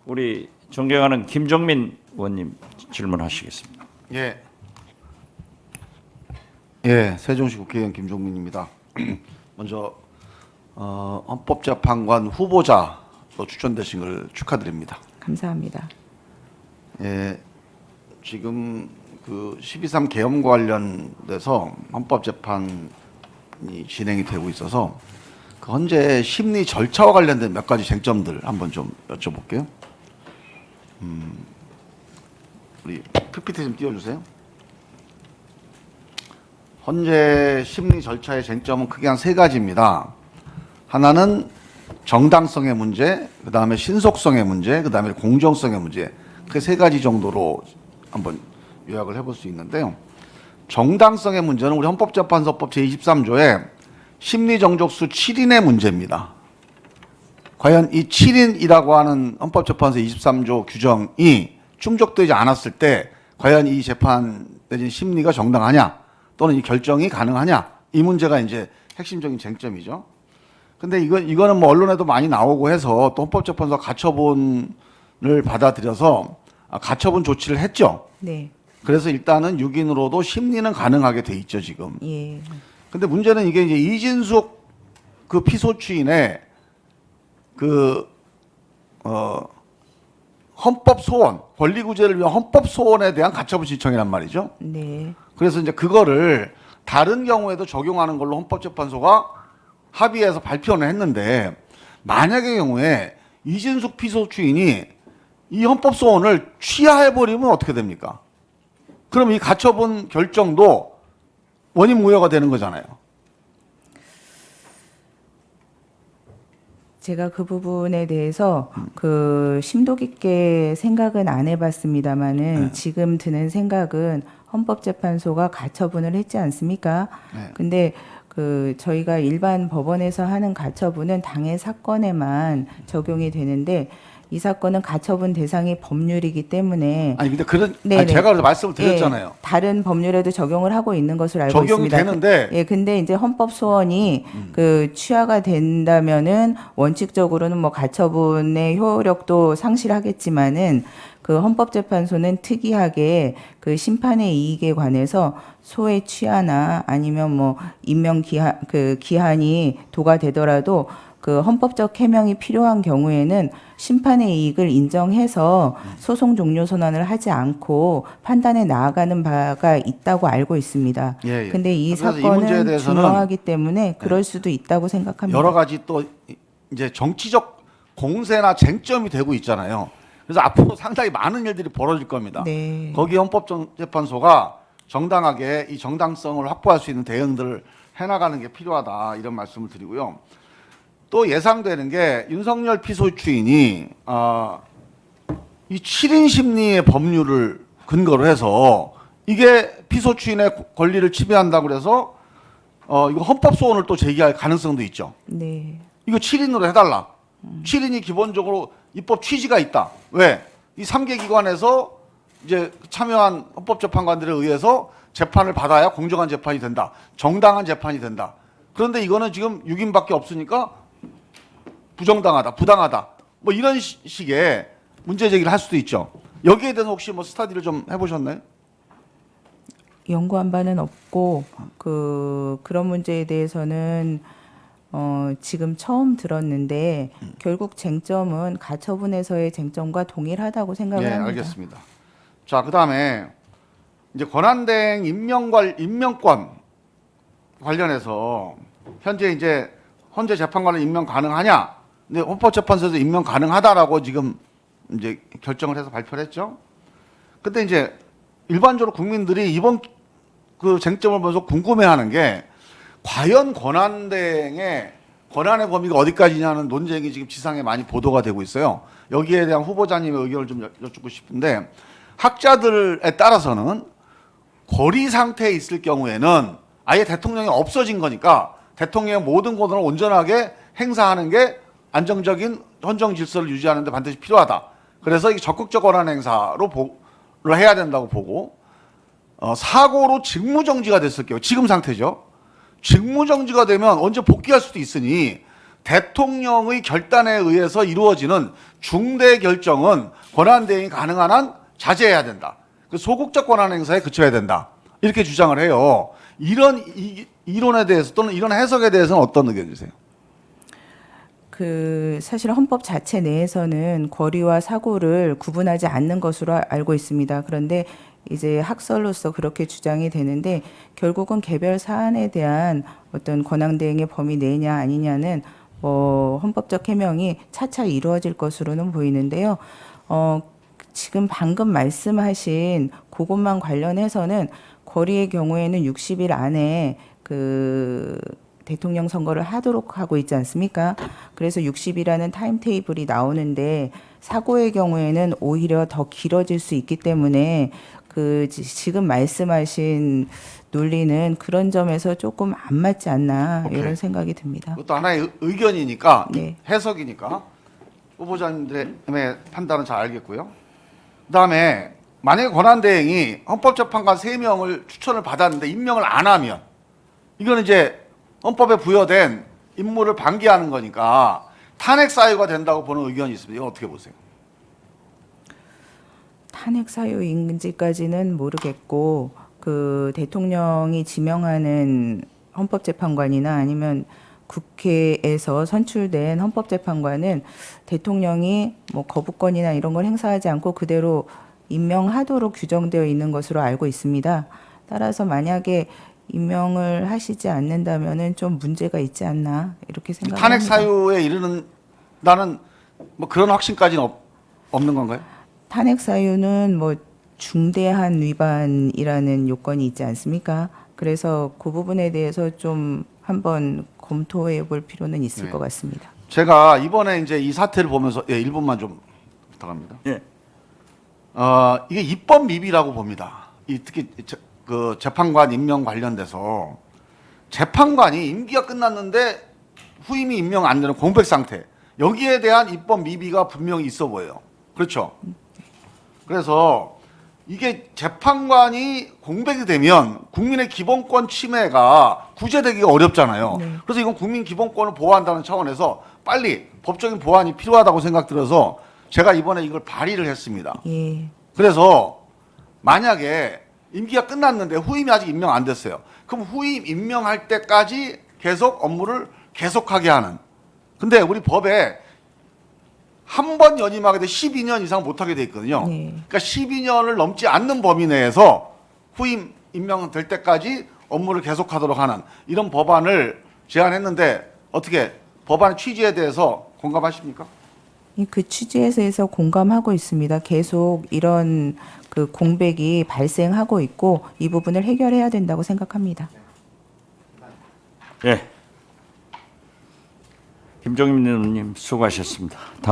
우리 존경하는 김종민 의원님 질문하시겠습니다. 예, 세종시 국회의원 김종민입니다. 먼저 헌법재판관 후보자로 추천되신 걸 축하드립니다. 감사합니다. 예, 지금 그 12.3 계엄과 관련돼서 헌법재판이 진행이 되고 있어서 그 현재 심리 절차와 관련된 몇 가지 쟁점들 한번 좀 여쭤볼게요. 우리 PPT 좀 띄워주세요. 현재 심리 절차의 쟁점은 크게 한 세 가지입니다. 하나는 정당성의 문제, 그 다음에 신속성의 문제, 그 다음에 공정성의 문제. 그 세 가지 정도로 한번 요약을 해볼 수 있는데요. 정당성의 문제는 우리 헌법재판소법 제23조에 심리정족수 7인의 문제입니다. 과연 이 7인이라고 하는 헌법재판소 23조 규정이 충족되지 않았을 때 과연 이 재판 내진 심리가 정당하냐 또는 이 결정이 가능하냐 이 문제가 이제 핵심적인 쟁점이죠. 근데 이거는 뭐 언론에도 많이 나오고 해서 또 헌법재판소가 가처분을 받아들여서 가처분 조치를 했죠. 네. 그래서 일단은 6인으로도 심리는 가능하게 돼 있죠, 지금. 예. 근데 문제는 이게 이제 이진숙 그 피소추인의 헌법 소원, 권리 구제를 위한 헌법 소원에 대한 가처분 신청이란 말이죠. 네. 그래서 이제 그거를 다른 경우에도 적용하는 걸로 헌법재판소가 합의해서 발표는 했는데 만약의 경우에 이진숙 피소추인이 이 헌법 소원을 취하해버리면 어떻게 됩니까? 그럼 이 가처분 결정도 원인 무효가 되는 거잖아요. 제가 그 부분에 대해서 그 심도 깊게 생각은 안 해봤습니다만은 지금 드는 생각은 헌법재판소가 가처분을 했지 않습니까? 네. 근데 그 저희가 일반 법원에서 하는 가처분은 당해 사건에만 적용이 되는데 이 사건은 가처분 대상이 법률이기 때문에 아니 근데 그런 네네. 제가 그래서 말씀을 드렸잖아요. 예, 다른 법률에도 적용을 하고 있는 것으로 알고 적용이 있습니다. 되는데 예, 근데 이제 헌법 소원이 그 취하가 된다면은 원칙적으로는 뭐 가처분의 효력도 상실하겠지만은 그 헌법재판소는 특이하게 그 심판의 이익에 관해서 소의 취하나 아니면 뭐 임명 기한 그 기한이 도가 되더라도 그 헌법적 해명이 필요한 경우에는 심판의 이익을 인정해서 소송 종료 선언을 하지 않고 판단에 나아가는 바가 있다고 알고 있습니다. 예, 예. 근데 이 그래서 이 사건은 문제에 대해서는 중요하기 때문에 그럴 수도 있다고 생각합니다. 여러 가지 또 이제 정치적 공세나 쟁점이 되고 있잖아요. 그래서 앞으로 상당히 많은 일들이 벌어질 겁니다. 네. 거기 헌법재판소가 정당하게 이 정당성을 확보할 수 있는 대응들을 해나가는 게 필요하다 이런 말씀을 드리고요. 또 예상되는 게 윤석열 피소추인이 이 7인 심리의 법률을 근거로 해서 이게 피소추인의 권리를 침해한다고 그래서 이거 헌법 소원을 또 제기할 가능성도 있죠. 네. 이거 7인으로 해달라. 7인이 기본적으로 입법 취지가 있다. 왜? 이 3개 기관에서 이제 참여한 헌법재판관들에 의해서 재판을 받아야 공정한 재판이 된다. 정당한 재판이 된다. 그런데 이거는 지금 6인밖에 없으니까 부정당하다, 부당하다. 뭐 이런 식의 문제 제기를 할 수도 있죠. 여기에 대해서 혹시 뭐 스터디를 좀 해보셨나요? 연구한 바는 없고 그런 문제에 대해서는 지금 처음 들었는데 결국 쟁점은 가처분에서의 쟁점과 동일하다고 생각을 예, 합니다. 알겠습니다. 자, 그다음에 이제 권한대행 임명권 관련해서 현재 재판관을 임명 가능하냐? 근데 헌법재판소에서 임명 가능하다라고 지금 이제 결정을 해서 발표를 했죠. 근데 이제 일반적으로 국민들이 이번 그 쟁점을 보면서 궁금해하는 게 과연 권한의 범위가 어디까지냐는 논쟁이 지금 지상에 많이 보도가 되고 있어요. 여기에 대한 후보자님의 의견을 좀 여쭙고 싶은데 학자들에 따라서는 거리 상태에 있을 경우에는 아예 대통령이 없어진 거니까 대통령의 모든 권한을 온전하게 행사하는 게 안정적인 헌정 질서를 유지하는 데 반드시 필요하다. 그래서 이 적극적 권한 행사로 해야 된다고 보고 사고로 직무정지가 됐을 경우 지금 상태죠. 직무정지가 되면 언제 복귀할 수도 있으니 대통령의 결단에 의해서 이루어지는 중대 결정은 권한대행이 가능한 한 자제해야 된다. 그 소극적 권한 행사에 그쳐야 된다. 이렇게 주장을 해요. 이런 이론에 대해서 또는 이런 해석에 대해서는 어떤 의견이세요? 사실 헌법 자체 내에서는 권리와 사고를 구분하지 않는 것으로 알고 있습니다. 그런데 이제 학설로서 그렇게 주장이 되는데 결국은 개별 사안에 대한 어떤 권한대행의 범위 내냐 아니냐는 헌법적 해명이 차차 이루어질 것으로는 보이는데요. 지금 방금 말씀하신 그것만 관련해서는 거리의 경우에는 60일 안에 대통령 선거를 하도록 하고 있지 않습니까? 그래서 60일이라는 타임테이블이 나오는데 사고의 경우에는 오히려 더 길어질 수 있기 때문에 지금 말씀하신 논리는 그런 점에서 조금 안 맞지 않나 오케이. 이런 생각이 듭니다. 그것도 하나의 의견이니까 네. 해석이니까 후보자님들의 판단은 잘 알겠고요. 그다음에 만약에 권한대행이 헌법재판관 3명을 추천을 받았는데 임명을 안 하면 이거는 이제 헌법에 부여된 임무를 방기하는 거니까 탄핵 사유가 된다고 보는 의견이 있습니다. 이거 어떻게 보세요? 탄핵 사유인지까지는 모르겠고 대통령이 지명하는 헌법재판관이나 아니면 국회에서 선출된 헌법재판관은 대통령이 거부권이나 이런 걸 행사하지 않고 그대로 임명하도록 규정되어 있는 것으로 알고 있습니다. 따라서 만약에 임명을 하시지 않는다면은 좀 문제가 있지 않나 이렇게 생각합니다. 탄핵 사유에 이르는다는 그런 확신까지는 없는 건가요? 탄핵 사유는 중대한 위반이라는 요건이 있지 않습니까? 그래서 그 부분에 대해서 좀 한번 검토해 볼 필요는 있을 네. 것 같습니다. 제가 이번에 이제 이 사태를 보면서 1분만 좀 부탁합니다. 예. 이게 입법 미비라고 봅니다. 특히 재판관 임명 관련돼서 재판관이 임기가 끝났는데 후임이 임명 안 되는 공백 상태, 여기에 대한 입법 미비가 분명히 있어 보여요. 그렇죠? 그래서 이게 재판관이 공백이 되면 국민의 기본권 침해가 구제되기가 어렵잖아요. 네. 그래서 이건 국민 기본권을 보호한다는 차원에서 빨리 법적인 보완이 필요하다고 생각들어서 제가 이번에 이걸 발의를 했습니다. 예. 그래서 만약에 임기가 끝났는데 후임이 아직 임명 안 됐어요. 그럼 후임 임명할 때까지 계속 업무를 계속하게 하는. 근데 우리 법에 한 번 연임하게 돼 12년 이상 못하게 돼 있거든요. 네. 그러니까 12년을 넘지 않는 범위 내에서 후임 임명될 때까지 업무를 계속하도록 하는 이런 법안을 제안했는데 어떻게 법안의 취지에 대해서 공감하십니까? 그 취지에서 공감하고 있습니다. 계속 이런 공백이 발생하고 있고 이 부분을 해결해야 된다고 생각합니다. 예. 김종민 의원님 수고하셨습니다.